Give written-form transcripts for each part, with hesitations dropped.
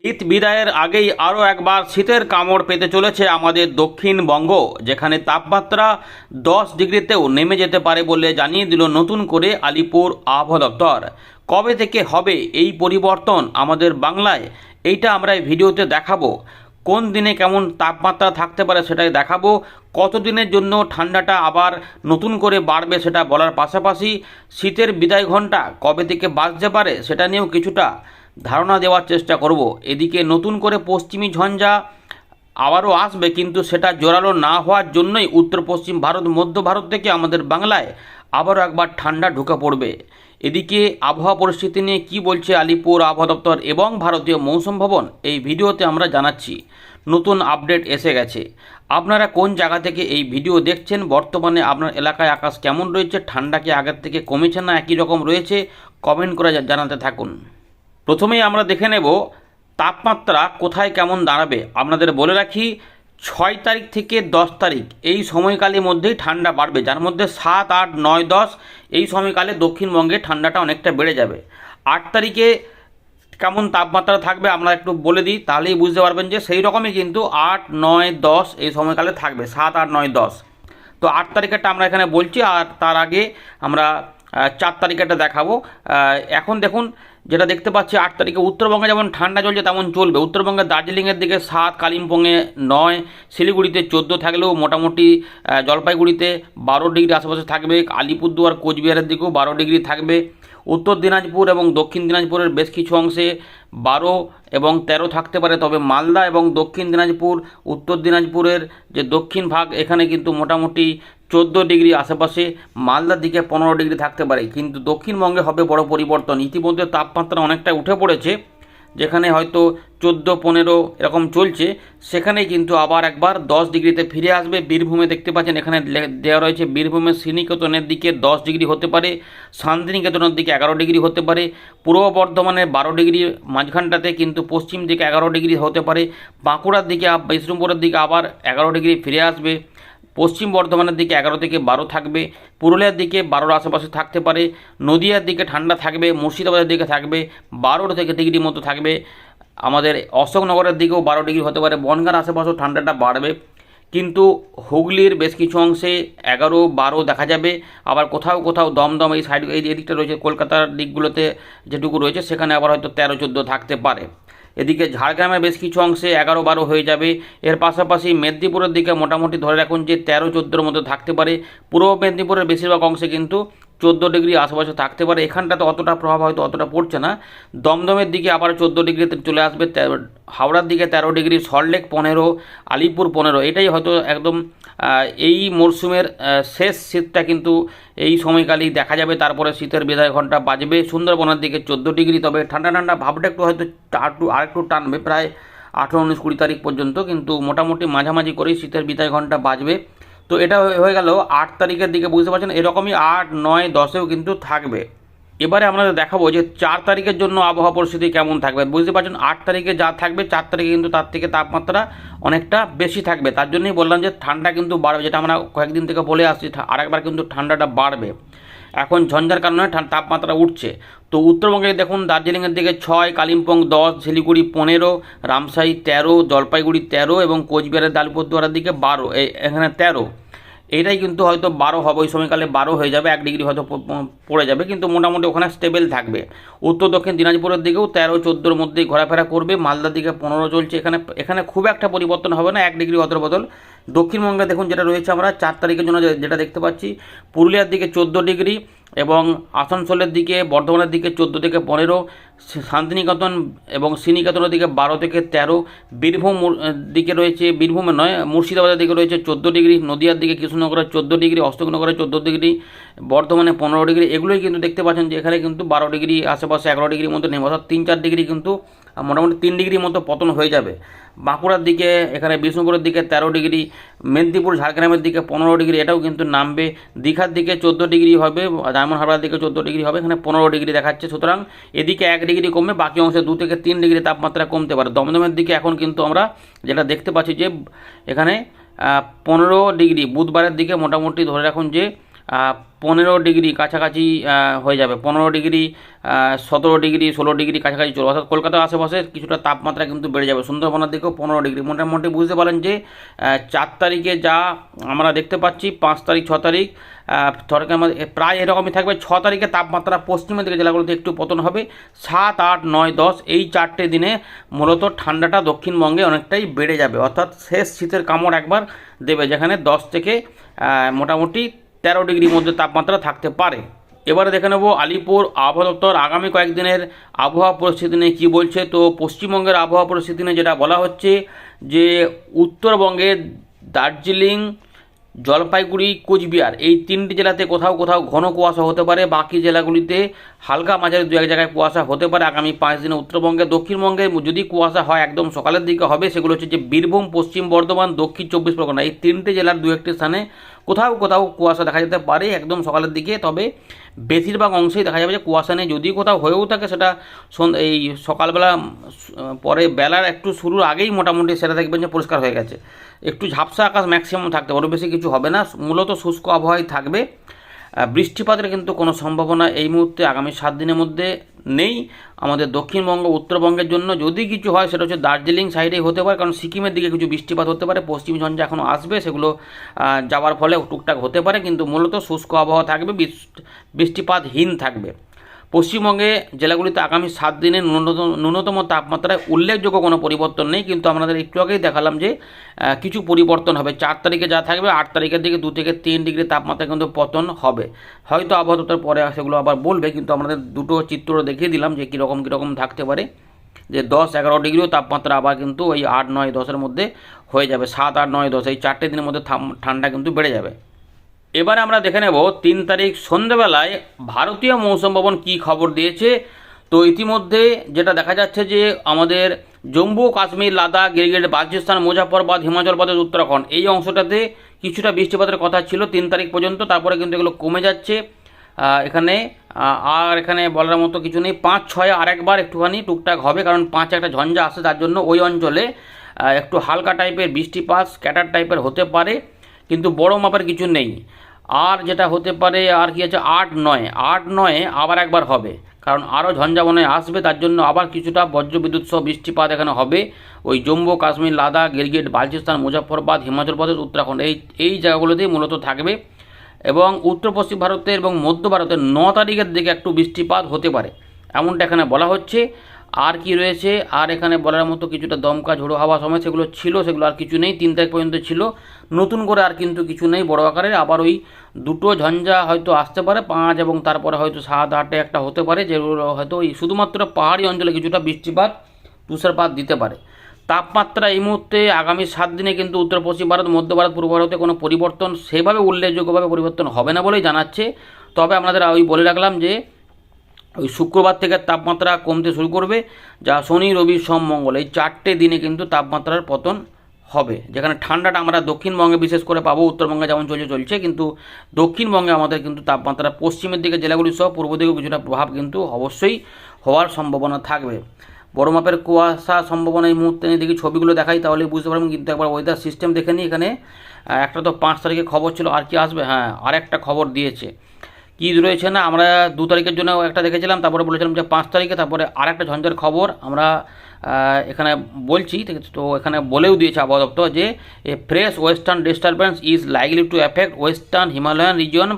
শীত বিদায়ের আগেই আরও একবার শীতের কামড় পেতে চলেছে আমাদের দক্ষিণবঙ্গ, যেখানে তাপমাত্রা 10 ডিগ্রিতেও নেমে যেতে পারে বলে জানিয়ে দিল নতুন করে আলিপুর আবহাওয়া দপ্তর। কবে থেকে হবে এই পরিবর্তন আমাদের বাংলায়, এইটা আমরা এই ভিডিওতে দেখাবো। কোন দিনে কেমন তাপমাত্রা থাকতে পারে সেটাই দেখাবো। কতদিনের জন্য ঠান্ডাটা আবার নতুন করে বাড়বে সেটা বলার পাশাপাশি শীতের বিদায় ঘণ্টা কবে থেকে বাজতে পারে সেটা নিয়েও কিছুটা ধারণা দেওয়ার চেষ্টা করব। এদিকে নতুন করে পশ্চিমী ঝঞ্ঝা আবারও আসবে, কিন্তু সেটা জোরালো না হওয়ার জন্যই উত্তর পশ্চিম ভারত, মধ্য ভারত থেকে আমাদের বাংলায় আবারও একবার ঠান্ডা ঢুকে পড়বে। এদিকে আবহাওয়া পরিস্থিতি নিয়ে কি বলছে আলিপুর আবহাওয়া দপ্তর এবং ভারতীয় মৌসুম ভবন, এই ভিডিওতে আমরা জানাচ্ছি। নতুন আপডেট এসে গেছে। আপনারা কোন জায়গা থেকে এই ভিডিও দেখছেন, বর্তমানে আপনার এলাকায় আকাশ কেমন রয়েছে, ঠান্ডা কি আগের থেকে কমেছে না একই রকম রয়েছে, কমেন্ট করে জানাতে থাকুন। প্রথমেই আমরা দেখে নেব তাপমাত্রা কোথায় কেমন দাঁড়াবে। আপনাদের বলে রাখি 6 তারিখ থেকে 10 তারিখ এই সময়কালের মধ্যেই ঠান্ডা বাড়বে, যার মধ্যে 7, 8, 9, 10 এই সময়কালে দক্ষিণবঙ্গে ঠান্ডাটা অনেকটা বেড়ে যাবে। 8 তারিখে কেমন তাপমাত্রা থাকবে আমরা একটু বলে দিই, তাহলেই বুঝতে পারবেন যে সেই রকমই কিন্তু 8, 9, 10 এই সময়কালে থাকবে। 7, 8, 9, 10 তো 8 তারিখেরটা আমরা এখানে বলছি, আর তার আগে আমরা 4 তারিখেরটা দেখাবো। এখন দেখুন, যেটা দেখতে পাচ্ছি 8 তারিখে উত্তরবঙ্গে যেমন ঠান্ডা চলছে তেমন চলবে। উত্তরবঙ্গের দার্জিলিংয়ের দিকে 7, কালিম্পংয়ে 9, শিলিগুড়িতে 14 থাকলেও মোটামুটি জলপাইগুড়িতে 12 ডিগ্রি আশেপাশে থাকবে। আলিপুরদুয়ার, কোচবিহারের দিকেও 12 ডিগ্রি থাকবে। উত্তর দিনাজপুর এবং দক্ষিণ দিনাজপুরের বেশ কিছু অংশে 12 এবং 13 থাকতে পারে, তবে মালদা এবং দক্ষিণ দিনাজপুর, উত্তর দিনাজপুরের যে দক্ষিণ ভাগ এখানে কিন্তু মোটামুটি 14 ডিগ্রি আশেপাশে, মালদার দিকে 15 ডিগ্রি থাকতে পারে। কিন্তু দক্ষিণবঙ্গে হবে বড় পরিবর্তন। ইতিমধ্যে তাপমাত্রা অনেকটা উঠে পড়েছে, যেখানে হয়তো 14, 15 এরকম চলছে, সেখানেই কিন্তু আবার একবার 10 ডিগ্রিতে ফিরে আসবে। বীরভূমে দেখতে পাচ্ছেন এখানে দেওয়া রয়েছে, বীরভূমের শ্রীনিকেতনের দিকে 10 ডিগ্রি হতে পারে, শান্তিনিকেতনের দিকে 11 ডিগ্রি হতে পারে, পূর্ব বর্ধমানে 12 ডিগ্রি মাঝখানটাতে, কিন্তু পশ্চিম দিকে 11 ডিগ্রি হতে পারে। বাঁকুড়ার দিকে, বিষ্ণুপুরের দিকে আবার 11 ডিগ্রি ফিরে আসবে। পশ্চিম বর্ধমানের দিকে 11 থেকে 12 থাকবে, পুরুলিয়ার দিকে 12 আশেপাশে থাকতে পারে, নদিয়ার দিকে ঠান্ডা থাকবে, মুর্শিদাবাদের দিকে থাকবে 12 ডিগ্রি মতো থাকবে। আমাদের অশোকনগরের দিকেও 12 ডিগ্রি হতে পারে, বনগাঁর আশেপাশেও ঠান্ডাটা বাড়বে। কিন্তু হুগলির বেশ কিছু অংশে 11, 12 দেখা যাবে। আবার কোথাও কোথাও দমদম এই সাইড, এই দিকটা রয়েছে, কলকাতার দিকগুলোতে যেটুকু রয়েছে সেখানে আবার হয়তো 13, 14 থাকতে পারে। এদিকে ঝাড়গ্রামে বেশ কিছু অংশে 11, 12 হয়ে যাবে। এর পাশাপাশি মেদিনীপুরের দিকে মোটামুটি ধরে রাখুন যে 13, 14-র মধ্যে থাকতে পারে। পূর্ব মেদিনীপুরের বেশিরভাগ অংশে কিন্তু 14 ডিগ্রি আশেপাশে থাকতে পারে। এখানটাতে অতটা প্রভাব হয়তো অতটা পড়ছে না। দমদমের দিকে আবার 14 ডিগ্রিতে চলে আসবে। হাওড়ার দিকে 13 ডিগ্রি, সল্টলেক 15, আলিপুর 15। এটাই হয়তো একদম এই মরশুমের শেষ শীতটা কিন্তু এই সময়কালেই দেখা যাবে। তারপরে শীতের বিদায় ঘণ্টা বাজবে। সুন্দরবনের দিকে 14 ডিগ্রি, তবে ঠান্ডা ঠান্ডা ভাবটা একটু হয়তো আরেকটু টানবে, প্রায় 18, 19, 20 তারিখ পর্যন্ত, কিন্তু মোটামুটি মাঝামাঝি করেই শীতের বিদায় ঘণ্টা বাজবে। তো এটা হয়ে গেল 8 তারিখের দিকে, বুঝতে পারছেন এরকমই 8, 9, 10-এও কিন্তু থাকবে। এবারে আপনাদের দেখাবো যে 4 তারিখের জন্য আবহাওয়া পরিস্থিতি কেমন থাকবে। বুঝতে পারছেন 8 তারিখে যা থাকবে, 4 তারিখে কিন্তু তার থেকে তাপমাত্রা অনেকটা বেশি থাকবে। তার জন্যই বললাম যে ঠান্ডা কিন্তু বাড়বে, যেটা আমরা কয়েকদিন থেকে বলে আসছি, আরেকবার কিন্তু ঠান্ডাটা বাড়বে। এখন ঝঞ্ঝার কারণে তাপমাত্রা উঠছে। তো উত্তরবঙ্গে দেখুন, দার্জিলিংয়ের দিকে 6, কালিম্পং 10, শিলিগুড়ি 15, রামসাই 13, জলপাইগুড়ি 13 এবং কোচবিহারের আলিপুরদুয়ারের দিকে 12, এখানে 13। এইটাই কিন্তু হয়তো 12 হবে, ওই সময়কালে 12 হয়ে যাবে, 1 ডিগ্রি হয়তো পড়ে যাবে, কিন্তু মোটামুটি ওখানে স্টেবল থাকবে। উত্তর দক্ষিণ দিনাজপুরের দিকেও 13, 14-র মধ্যেই ঘোরাফেরা করবে। মালদার দিকে 15 চলছে। এখানে খুব একটা পরিবর্তন হবে না, 1 ডিগ্রি অদল বদল। দক্ষিণবঙ্গে দেখুন যেটা রয়েছে, আমরা 4 তারিখের জন্য যেটা দেখতে পাচ্ছি, পুরুলিয়ার দিকে 14 ডিগ্রি এবং আসানসোলের দিকে, বর্ধমানের দিকে 14 থেকে 15, শান্তিনিকেতন এবং শ্রীনিকেতনের দিকে 12 থেকে 13, বীরভূম দিকে রয়েছে, বীরভূমে নয়, মুর্শিদাবাদের দিকে রয়েছে 14 ডিগ্রি, নদিয়ার দিকে কৃষ্ণনগরে 14 ডিগ্রি, অশোকনগরে 14 ডিগ্রি, বর্ধমানে 15 ডিগ্রি। এগুলোই কিন্তু দেখতে পাচ্ছেন যে এখানে কিন্তু 12 ডিগ্রি আশেপাশে, 11 ডিগ্রির মতো নেমে, অর্থাৎ 3, 4 ডিগ্রি কিন্তু মোটামুটি 3 ডিগ্রির মতো পতন হয়ে যাবে। বাঁকুড়ার দিকে, এখানে বিষ্ণুপুরের দিকে 13 ডিগ্রি, মেদিনীপুর ঝাড়গ্রামের দিকে 15 ডিগ্রি, এটাও কিন্তু নামবে। দীঘার দিকে 14 ডিগ্রি হবে, ডায়মন্ড হারবারের দিকে 14 ডিগ্রি হবে, এখানে 15 ডিগ্রি দেখাচ্ছে। সুতরাং এদিকে 1 ডিগ্রি কমবে, বাকি অংশে 2 থেকে 3 ডিগ্রি তাপমাত্রা কমতে পারে। দমদমের দিকে এখন কিন্তু আমরা যেটা দেখতে পাচ্ছি যে এখানে 15 ডিগ্রি, বুধবারের দিকে মোটামুটি ধরে রাখুন যে 15 ডিগ্রি কাছাকাছি হয়ে যাবে, 15 ডিগ্রি, 17 ডিগ্রি, 16 ডিগ্রি কাছাকাছি চলবে। অর্থাৎ কলকাতার আশেপাশে কিছুটা তাপমাত্রা কিন্তু বেড়ে যাবে। সুন্দরবনের দিকেও 15 ডিগ্রি, মোটামুটি বুঝতে পারেন যে 4 তারিখে যা আমরা দেখতে পাচ্ছি, 5 তারিখ 6 তারিখ ধরকে আমাদের প্রায় এরকমই থাকবে। 6 তারিখে তাপমাত্রা পশ্চিমের দিকে জেলাগুলোতে একটু পতন হবে। 7, 8, 9, 10 এই 4টে দিনে মূলত ঠান্ডাটা দক্ষিণবঙ্গে অনেকটাই বেড়ে যাবে, অর্থাৎ শেষ শীতের কামড় একবার দেবে, যেখানে 10 থেকে মোটামুটি 13 ডিগ্রির মধ্যে তাপমাত্রা থাকতে পারে। এবারে দেখে নেব আলিপুর আবহাওয়া দপ্তর আগামী কয়েকদিনের আবহাওয়া পরিস্থিতি নিয়ে কী বলছে। তো পশ্চিমবঙ্গের আবহাওয়া পরিস্থিতি নিয়ে যেটা বলা হচ্ছে যে উত্তরবঙ্গে দার্জিলিং, জলপাইগুড়ি, কোচবিহার এই 3টি জেলাতে কোথাও কোথাও ঘন কুয়াশা হতে পারে। বাকি জেলাগুলিতে হালকা মাঝারি 2-1 জায়গায় কুয়াশা হতে পারে আগামী 5 দিনে। উত্তরবঙ্গে, দক্ষিণবঙ্গে যদি কুয়াশা হয় একদম সকালের দিকে হবে, সেগুলো হচ্ছে যে বীরভূম, পশ্চিম বর্ধমান, দক্ষিণ 24 পরগনা এই 3টে জেলার 2-1টি স্থানে কোথাও কোথাও কুয়াশা দেখা যেতে পারে একদম সকালের দিকে। তবে বেশিরভাগ অংশেই দেখা যাবে যে কুয়াশা নেই। যদি কোথাও হয়েও থাকে সেটা এই সকালবেলা পরে বেলার একটু শুরুর আগেই মোটামুটি সেটা দেখবেন যে পরিষ্কার হয়ে গেছে। একটু ঝাপসা আকাশ ম্যাক্সিমাম থাকতে পারে, বেশি কিছু হবে না, মূলত শুষ্ক আবহাওয়াই থাকবে। বৃষ্টিপাতের কিন্তু কোনো সম্ভাবনা এই মুহূর্তে আগামী 7 দিনের মধ্যে নেই আমাদের দক্ষিণবঙ্গ, উত্তরবঙ্গের জন্য। যদি কিছু হয় সেটা হচ্ছে দার্জিলিং সাইডেই হতে পারে, কারণ সিকিমের দিকে কিছু বৃষ্টিপাত হতে পারে। পশ্চিম ঝঞ্ঝা এখনও আসবে, সেগুলো যাওয়ার ফলে টুকটাক হতে পারে, কিন্তু মূলত শুষ্ক আবহাওয়া থাকবে, বৃষ্টিপাতহীন থাকবে। পশ্চিমবঙ্গে জেলাগুলিতে আগামী 7 দিনে ন্যূনতম তাপমাত্রায় উল্লেখযোগ্য কোনো পরিবর্তন নেই, কিন্তু আমাদের একটু আগেই দেখালাম যে কিছু পরিবর্তন হবে। 4 তারিখে যা থাকবে 8 তারিখের দিকে 2 থেকে 3 ডিগ্রি তাপমাত্রা কিন্তু পতন হবে। হয়তো আবহাওয়া দপ্তর পরে সেগুলো আবার বলবে, কিন্তু আমাদের দুটো চিত্র দেখিয়ে দিলাম যে কীরকম থাকতে পারে। যে 10-11 ডিগ্রিও তাপমাত্রা আবার কিন্তু ওই 8, 9, 10-এর মধ্যে হয়ে যাবে। 7, 8, 9, 10 এই 4টে দিনের মধ্যে ঠান্ডা কিন্তু বেড়ে যাবে। এবারে আমরা দেখে নেব 3 তারিখ সন্ধ্যেবেলায় ভারতীয় মৌসুম ভবন কী খবর দিয়েছে। তো ইতিমধ্যে যেটা দেখা যাচ্ছে যে আমাদের জম্মু কাশ্মীর, লাদাখ, গিলগিট বালচিস্তান, মুজাফরবাদ, হিমাচল প্রদেশ, উত্তরাখণ্ড এই অংশটাতে কিছুটা বৃষ্টিপাতের কথা ছিল 3 তারিখ পর্যন্ত, তারপরে কিন্তু এগুলো কমে যাচ্ছে। এখানে আর এখানে বলার মতো কিছু নেই। 5, 6 আরেকবার একটুখানি টুকটাক হবে, কারণ 5 একটা ঝঞ্ঝা আসে, তার জন্য ওই অঞ্চলে একটু হালকা টাইপের বৃষ্টিপাত স্ক্যাটার টাইপের হতে পারে, কিন্তু বড় মাপের কিছু নেই। আর যেটা হতে পারে আর কি আছে 8, 9 আবার একবার হবে, কারণ আরও ঝঞ্ঝা মনে আসবে, তার জন্য আবার কিছুটা বজ্রবিদ্যুৎ সহ বৃষ্টিপাত এখানে হবে ওই জম্মু কাশ্মীর, লাদাখ, গিলগিট বালচিস্তান, মুজাফরবাদ, হিমাচল প্রদেশ, উত্তরাখণ্ড এই জায়গাগুলোতেই মূলত থাকবে। এবং উত্তর পশ্চিম ভারতের এবং মধ্য ভারতের 9 তারিখের দিকে একটু বৃষ্টিপাত হতে পারে, এমনটা এখানে বলা হচ্ছে। আর কি রয়েছে, আর এখানে বলার মতো কিছুটা দমকা ঝোড়ো হাওয়া সময় সেগুলো ছিল, সেগুলো আর কিছু নেই। 3 তারিখ পর্যন্ত ছিল, নতুন করে আর কিন্তু কিছু নেই বড় আকারের। আবার ওই দুটো ঝঞ্ঝা হয়তো আসতে পারে 5 এবং তারপরে হয়তো 7, 8-এ একটা হতে পারে, যেগুলো হয়তো ওই শুধুমাত্র পাহাড়ি অঞ্চলে কিছুটা বৃষ্টিপাত তুষারপাত দিতে পারে। তাপমাত্রা এই মুহূর্তে আগামী 7 দিনে কিন্তু উত্তর পশ্চিম ভারত, মধ্য ভারত, পূর্ব ভারতে কোনো পরিবর্তন সেভাবে উল্লেখযোগ্যভাবে পরিবর্তন হবে না বলেই জানাচ্ছে। তবে আপনাদের ওই বলে রাখলাম যে ওই শুক্রবার থেকে তাপমাত্রা কমতে শুরু করবে, যা শনি, রবি, সোম, মঙ্গল এই 4টে দিনে কিন্তু তাপমাত্রার পতন হবে, যেখানে ঠান্ডাটা আমরা দক্ষিণবঙ্গে বিশেষ করে পাবো। উত্তরবঙ্গে যেমন চলছে, কিন্তু দক্ষিণবঙ্গে আমাদের কিন্তু তাপমাত্রা পশ্চিমের দিকে জেলাগুলি সহ পূর্ব দিকেও কিছুটা প্রভাব কিন্তু অবশ্যই হওয়ার সম্ভাবনা থাকবে। বড় মাপের কুয়াশা সম্ভাবনা এই মুহূর্তে নিয়ে দেখি ছবিগুলো দেখাই, তাহলে বুঝতে পারবেন। কিন্তু একবার ওয়েদার সিস্টেম দেখে নিই। এখানে একটা তো 5 তারিখে খবর ছিল, আর কি আসবে, হ্যাঁ আর একটা খবর দিয়েছে। কী রয়েছে না, আমরা 2 তারিখের জন্য একটা দেখেছিলাম, তারপরে বলেছিলাম যে 5 তারিখে, তারপরে আর একটা ঝঞ্ঝার খবর আমরা এখানে বলছি। তো এখানে বলেও দিয়েছে আবহাওয়া দপ্তর যে a fresh western disturbance is likely to affect western Himalayan region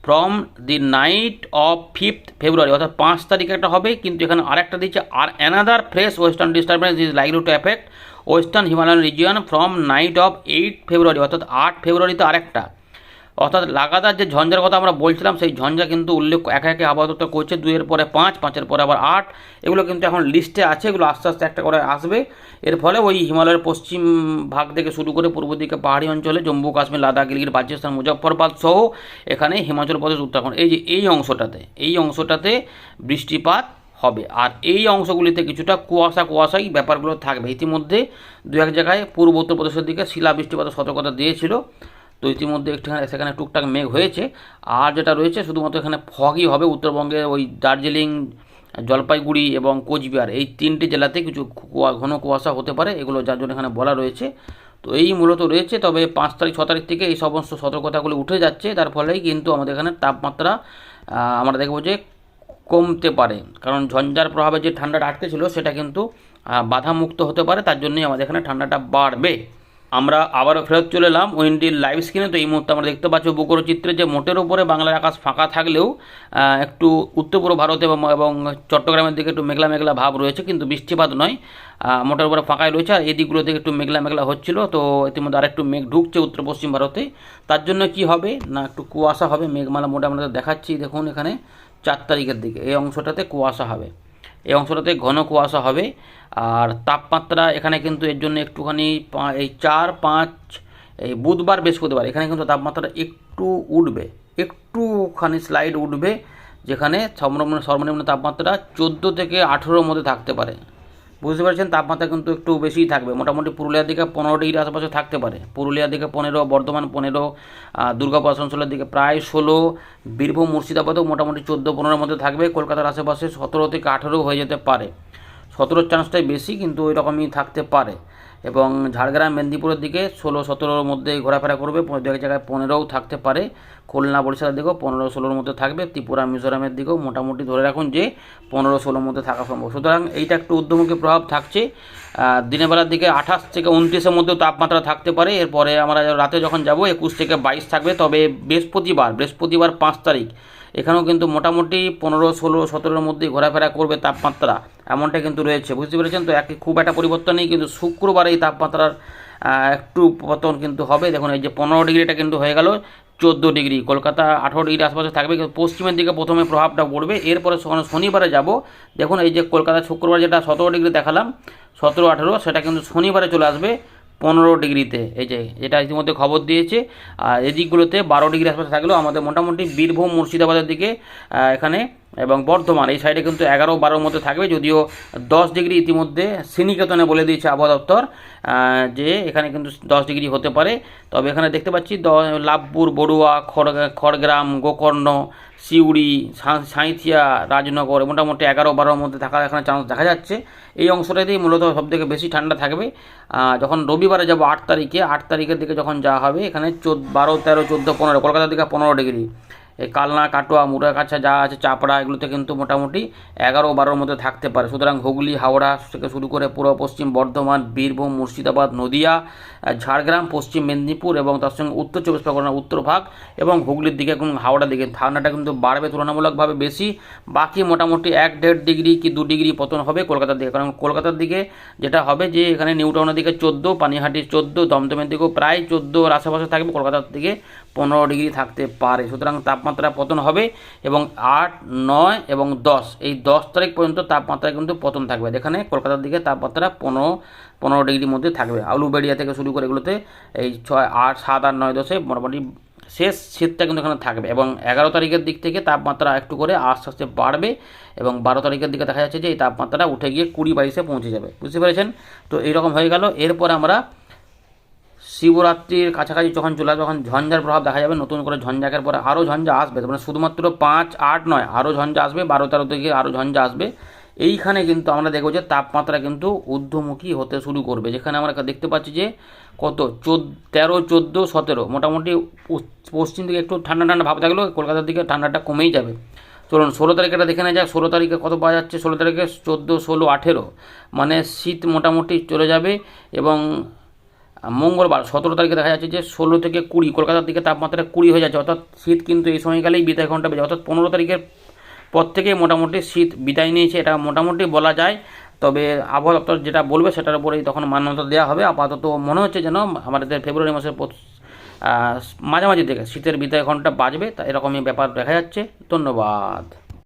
from the night of 5th February, অর্থাৎ 5 তারিখে একটা হবে। কিন্তু এখানে আরেকটা দিচ্ছে, আর another fresh western disturbance is likely to affect western Himalayan region from night of 8th February, অর্থাৎ 8 ফেব্রুয়ারিতে আরেকটা। অর্থাৎ লাগাতার যে ঝঞ্ঝার কথা আমরা বলছিলাম, সেই ঝঞ্ঝা কিন্তু উল্লেখ একে একে আবহাওয়া দপ্তর করছে। 2-এর পরে 5, 5-এর পরে আবার 8, এগুলো কিন্তু এখন লিস্টে আছে, এগুলো আস্তে আস্তে একটা করে আসবে। এর ফলে ওই হিমালয়ের পশ্চিম ভাগ থেকে শুরু করে পূর্ব দিকে পাহাড়ি অঞ্চলে জম্মু কাশ্মীর, লাদাখ, গিলগিট বালচিস্তান, মুজফ্ফরবাদ সহ এখানে হিমাচল প্রদেশ, উত্তরাখণ্ড এই যে এই অংশটাতে বৃষ্টিপাত হবে। আর এই অংশগুলিতে কিছুটা কুয়াশাই ব্যাপারগুলো থাকবে। ইতিমধ্যে 2-1 জায়গায় পূর্ব উত্তরপ্রদেশের দিকে শিলা বৃষ্টিপাতের সতর্কতা দিয়েছিল, তো ইতিমধ্যে সেখানে টুকটাক মেঘ হয়েছে। আর যেটা রয়েছে শুধুমাত্র এখানে ফগই হবে। উত্তরবঙ্গে ওই দার্জিলিং, জলপাইগুড়ি এবং কোচবিহার এই 3টে জেলাতে কিছু ঘন কুয়াশা হতে পারে, এগুলো যার জন্য এখানে বলা রয়েছে। তো তো এই মূলত রয়েছে। তবে 5 তারিখ 6 তারিখ থেকে এই সমস্ত সতর্কতাগুলি উঠে যাচ্ছে, তার ফলেই কিন্তু আমাদের এখানে তাপমাত্রা আমরা দেখব যে কমতে পারে, কারণ ঝঞ্ঝার প্রভাবে যে ঠান্ডাটা আটকে ছিল সেটা কিন্তু বাধামুক্ত হতে পারে, তার জন্যই আমাদের এখানে ঠান্ডাটা বাড়বে। আমরা আবারও ফেরত চলে এলাম উইন্ডির লাইভ স্ক্রিনে। তো এই মুহূর্তে আমরা দেখতে পাচ্ছি উপগ্রহ চিত্রে যে মোটের উপরে বাংলার আকাশ ফাঁকা থাকলেও একটু উত্তর পূর্ব ভারত এবং চট্টগ্রামের দিকে একটু মেঘলা মেঘলা ভাব রয়েছে, কিন্তু বৃষ্টিপাত নয়, মোটের উপরে ফাঁকাই রয়েছে। আর এই দিকগুলো থেকে একটু মেঘলা মেঘলা হচ্ছিল, তো ইতিমধ্যে আরেকটু মেঘ ঢুকছে উত্তর পশ্চিম ভারতে। তার জন্য কি হবে না, একটু কুয়াশা হবে, মেঘমালা মোটা আমরা দেখাচ্ছি দেখুন এখানে 4 তারিখের দিকে এই অংশটাতে কুয়াশা হবে, এই অংশটাতে ঘন কুয়াশা হবে। আর তাপমাত্রা এখানে কিন্তু এর জন্য একটুখানি এই 4-5 এই বুধবার বৃহস্পতিবার এখানে কিন্তু তাপমাত্রা একটু উঠবে, একটুখানি স্লাইড উঠবে, যেখানে সর্বনিম্ন তাপমাত্রা 14 থেকে 18-র মধ্যে থাকতে পারে। বুঝতে পারছেন, তাপমাত্রা কিন্তু একটু বেশিই থাকবে। মোটামুটি পুরুলিয়ার দিকে 15 ডিগ্রি আশেপাশে থাকতে পারে, পুরুলিয়ার দিকে 15, বর্ধমান 15, দুর্গাপুর আসানসোলের দিকে প্রায় 16, বীরভূম মুর্শিদাবাদেও মোটামুটি 14-15-র মধ্যে থাকবে। কলকাতার আশেপাশে 17 থেকে 18 হয়ে যেতে পারে, 17-র চান্সটাই বেশি, কিন্তু ওই রকমই থাকতে পারে। এবং ঝাড়গ্রাম মেদিনীপুরের দিকে 16-17-র মধ্যে ঘোরাফেরা করবে, দু এক জায়গায় 15ও থাকতে পারে। খুলনা বরিশালের দিকেও 15-16-র মধ্যে থাকবে, ত্রিপুরা মিজোরামের দিকেও মোটামুটি ধরে রাখুন যে 15-16-র মধ্যে থাকা সম্ভব। সুতরাং এইটা একটু ঊর্ধ্বমুখী প্রভাব থাকছে। দিনের বেলার দিকে 28 থেকে 29-এর মধ্যেও তাপমাত্রা থাকতে পারে। এরপরে আমরা রাতে যখন যাব 21 থেকে 22 থাকবে। তবে বৃহস্পতিবার 5 তারিখ এখানেও কিন্তু মোটামুটি 15, 16, 17-র মধ্যেই ঘোরাফেরা করবে তাপমাত্রা, এমনটা কিন্তু রয়েছে। বুঝতে পেরেছেন, তো খুব একটা পরিবর্তন নেই, কিন্তু শুক্রবার এই তাপমাত্রার একটু পতন কিন্তু হবে। দেখুন এই যে 15 ডিগ্রিটা কিন্তু হয়ে গেল 14 ডিগ্রি, কলকাতা 18 ডিগ্রি আশপাশে থাকবে, কিন্তু পশ্চিমের দিকে প্রথমে প্রভাবটা পড়বে। এরপরে শনিবারে যাব, দেখুন এই যে কলকাতা শুক্রবার যেটা 17 ডিগ্রি দেখালাম, 17-18, সেটা কিন্তু শনিবারে চলে আসবে 15 ডিগ্রিতে। এই যে এটা ইতিমধ্যে খবর দিয়েছে। আর এদিকগুলোতে 12 ডিগ্রি আশপাশে থাকলেও আমাদের মোটামুটি বীরভূম মুর্শিদাবাদের দিকে এখানে এবং বর্ধমান এই সাইডে কিন্তু 11-12-র মধ্যে থাকবে, যদিও 10 ডিগ্রি ইতিমধ্যে শ্রীনিকেতনে বলে দিয়েছে আবহাওয়া দপ্তর যে এখানে কিন্তু 10 ডিগ্রি হতে পারে। তবে এখানে দেখতে পাচ্ছি লাভপুর, বড়ুয়া, খড়গ্রাম, গোকর্ণ, সিউড়ি, সাঁইথিয়া, রাজনগর মোটামুটি 11-12-র মধ্যে থাকার এখানে চান্স দেখা যাচ্ছে। এই অংশটাতেই মূলত সবথেকে বেশি ঠান্ডা থাকবে। যখন রবিবারে যাব 8 তারিখের দিকে যখন যাওয়া হবে, এখানে 12, 13, 14, 15, কলকাতার দিকে 15 ডিগ্রি, এই কালনা, কাটোয়া, মুরাগাছা যা আছে, চাপড়া, এগুলোতে কিন্তু মোটামুটি 11-12-র মধ্যে থাকতে পারে। সুতরাং হুগলি, হাওড়া থেকে শুরু করে পূর্ব পশ্চিম বর্ধমান, বীরভূম, মুর্শিদাবাদ, নদিয়া, ঝাড়গ্রাম, পশ্চিম মেদিনীপুর এবং তার সঙ্গে উত্তর 24 পরগনার উত্তর ভাগ এবং হুগলির দিকে এবং হাওড়ার দিকে ঠান্ডাটা কিন্তু বাড়বে তুলনামূলকভাবে বেশি। বাকি মোটামুটি 1-1.5 ডিগ্রি কি 2 ডিগ্রি পতন হবে কলকাতার দিকে, কারণ কলকাতার দিকে যেটা হবে যে এখানে নিউটাউনের দিকে 14, পানিহাটি 14, দমদমের দিকেও প্রায় 14-র আশেপাশে থাকবে, কলকাতার দিকে 15 ডিগ্রি থাকতে পারে। সুতরাং তাপমাত্রা পতন হবে এবং 8, 9 এবং 10 এই 10 তারিখ পর্যন্ত তাপমাত্রা কিন্তু পতন থাকবে। এখানে কলকাতার দিকে তাপমাত্রা 15 ডিগ্রির মধ্যে থাকবে। আলুবেড়িয়া থেকে শুরু করে এগুলোতে এই 6, 8, 7, 8, 9, 10-এ মোটামুটি শেষ শীতটা কিন্তু এখানে থাকবে। এবং 11 তারিখের দিক থেকে তাপমাত্রা একটু করে আস্তে আস্তে বাড়বে এবং 12 তারিখের দিকে দেখা যাচ্ছে যে এই তাপমাত্রাটা উঠে গিয়ে 20-22-এ পৌঁছে যাবে। বুঝতে পেরেছেন, তো এইরকম হয়ে গেল। এরপর আমরা শিবরাত্রির কাছাকাছি যখন চলে আসবে, যখন ঝঞ্ঝার প্রভাব দেখা যাবে, নতুন করে ঝঞ্ঝাকের পরে আরও ঝঞ্ঝা আসবে, মানে শুধুমাত্র 5, 8 নয়, আরও ঝঞ্ঝা আসবে, 12-13 থেকে আরও ঝঞ্ঝা আসবে। এইখানে কিন্তু আমরা দেখব যে তাপমাত্রা কিন্তু ঊর্ধ্বমুখী হতে শুরু করবে, যেখানে আমরা দেখতে পাচ্ছি যে কত 13, 14, 17 মোটামুটি পশ্চিম দিকে একটু ঠান্ডা ঠান্ডা ভাব থাকলেও কলকাতার দিকে ঠান্ডাটা কমেই যাবে। চলুন 16 তারিখেটা দেখে নেওয়া যাক। 16 তারিখে কত পাওয়া যাচ্ছে, 16 তারিখে 14, 16, 18 মানে শীত মোটামুটি চলে যাবে। এবং মঙ্গলবার 17 তারিখে দেখা যাচ্ছে যে 16 থেকে 20 কলকাতার দিকে তাপমাত্রা 20 হয়ে যাচ্ছে, অর্থাৎ শীত কিন্তু এই সময়কালেই বিদায় ঘন্টা বেজে, অর্থাৎ 15 তারিখের পর থেকে মোটামুটি শীত বিদায় নিয়েছে, এটা মোটামুটি বলা যায়। তবে আবহাওয়া দপ্তর যেটা বলবে সেটার উপরেই তখন মান্যতা দেওয়া হবে। আপাতত মনে হচ্ছে যেন আমাদের ফেব্রুয়ারি মাসের মাঝামাঝি থেকে শীতের বিদায় ঘন্টা বাজবে, তা এরকমই ব্যাপার দেখা যাচ্ছে। ধন্যবাদ।